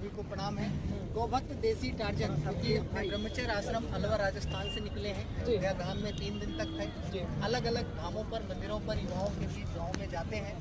सभी को प्रणाम है। गौभक्त देसी टार्जन क्योंकि अपने ब्रह्मचर्य आश्रम अलवर राजस्थान से निकले हैं। अयोध्या धाम में 3 दिन तक थे। अलग अलग धामों पर, मंदिरों पर युवाओं के बीच गाँव में जाते हैं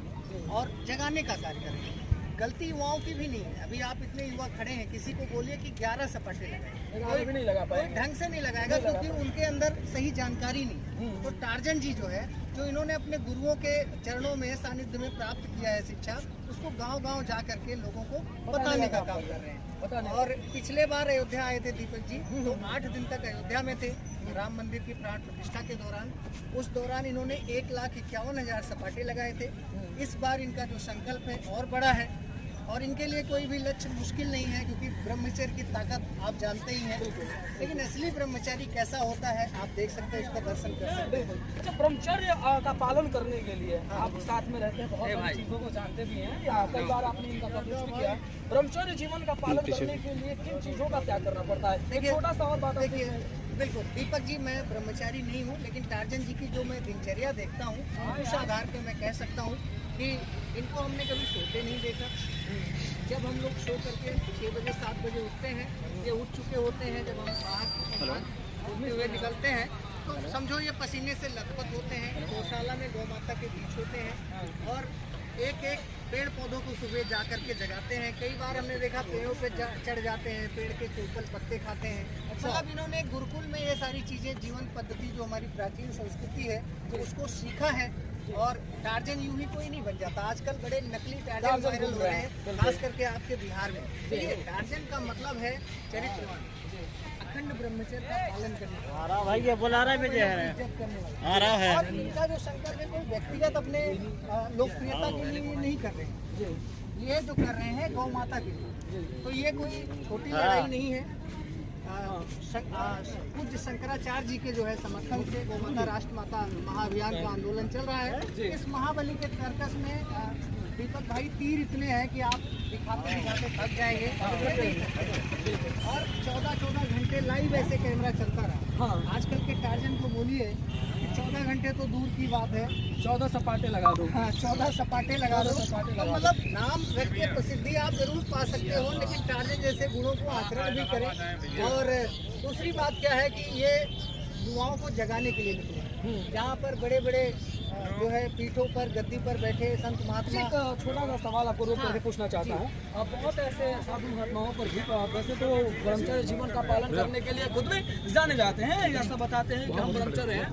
और जगाने का कार्य करते हैं। गलती युवाओं की भी नहीं है। अभी आप इतने युवा खड़े हैं, किसी को बोलिए कि 11 सपाटे लगाए, कोई भी नहीं लगा पाए, ढंग से नहीं लगाएगा क्योंकि उनके अंदर सही जानकारी नहीं। तो टार्जन जी जो है, जो इन्होंने अपने गुरुओं के चरणों में सानिध्य में प्राप्त किया है शिक्षा, उसको गांव-गांव जा करके लोगों को बताने का काम कर रहे हैं। और पिछले बार अयोध्या आए थे दीपक जी, तो 8 दिन तक अयोध्या में थे राम मंदिर की प्राण प्रतिष्ठा के दौरान। उस दौरान इन्होंने 1,51,000 सपाटे लगाए थे। इस बार इनका जो संकल्प है और बड़ा है और इनके लिए कोई भी लक्ष्य मुश्किल नहीं है क्योंकि ब्रह्मचर्य की ताकत आप जानते ही हैं। लेकिन असली ब्रह्मचारी कैसा होता है आप देख सकते हैं, उसका दर्शन कर सकते हैं। अच्छा, ब्रह्मचर्य का पालन करने के लिए आप साथ में रहते हैं, बहुत सारी चीजों को जानते भी हैं, या कई बार आपने इनका कवरेज भी किया। ब्रह्मचर्य जीवन का पालन करने के लिए किन चीजों का त्याग करना पड़ता है? देखिए, छोटा सा और बात देखिए, बिल्कुल दीपक जी, मैं ब्रह्मचारी नहीं हूँ, लेकिन टार्जन जी की जो मैं दिनचर्या देखता हूँ उस आधार पर मैं कह सकता हूँ कि इनको हमने कभी सोते नहीं देखा। जब हम लोग सो करके 6 बजे 7 बजे उठते हैं, ये उठ चुके होते हैं। जब हम बाहर घूमते हुए निकलते हैं तो समझो ये पसीने से लथपथ होते हैं। गौशाला में गौ माता के बीच होते हैं और एक एक पेड़ पौधों को सुबह जा करके जगाते हैं। कई बार हमने देखा पेड़ों पे चढ़ जाते हैं, पेड़ के कोपल पत्ते खाते हैं। मतलब इन्होंने गुरुकुल में ये सारी चीज़ें, जीवन पद्धति जो हमारी प्राचीन संस्कृति है, उसको सीखा है। और टार्जन यूं ही कोई नहीं बन जाता। आजकल बड़े नकली टार्जन वायरल हो रहे हैं, खास करके आपके बिहार में। देखिए, टार्जन का मतलब है चरित्रवान, अखंड ब्रह्मचर्य का पालन करने, भाई ये बुला रहा है, इज्जत करने वाला। और इनका जो संकल्प है कोई व्यक्तिगत अपने लोकप्रियता के लिए नहीं कर रहे हैं, ये जो कर रहे हैं गौ माता के लिए। तो ये कोई छोटी लड़ाई नहीं है। पूज्य शंकराचार्य जी के जो है समर्थन से गौ माता राष्ट्र माता महाअभियान का आंदोलन चल रहा है। इस महाबली के सर्कस में दीपक भाई तीर इतने हैं कि आप दिखाते दिखाते थक जाएंगे। और 14 घंटे लाइव ऐसे कैमरा चलता रहा। आजकल के टार्जन को बोलिए 14 घंटे तो दूर की बात है, 14 सपाटे लगा दो। हाँ, 14 सपाटे लगा दो। तो मतलब नाम व्यक्ति प्रसिद्धि आप जरूर पा सकते हो, लेकिन टार्जन जैसे गुणों को आचरण भी करें। और दूसरी बात क्या है कि ये युवाओं को जगाने के लिए निकले, जहाँ पर बड़े बड़े जो है पीठों पर, गद्दी पर बैठे संत महात्मा। एक छोटा सा सवाल आपको रोक करके पूछना चाहता हूँ। बहुत ऐसे साधु महात्माओं पर भी वैसे तो ब्रह्मचर्य जीवन का पालन करने के लिए खुद में जाने जाते हैं, ऐसा बताते हैं कि हम ब्रह्मचर्य हैं,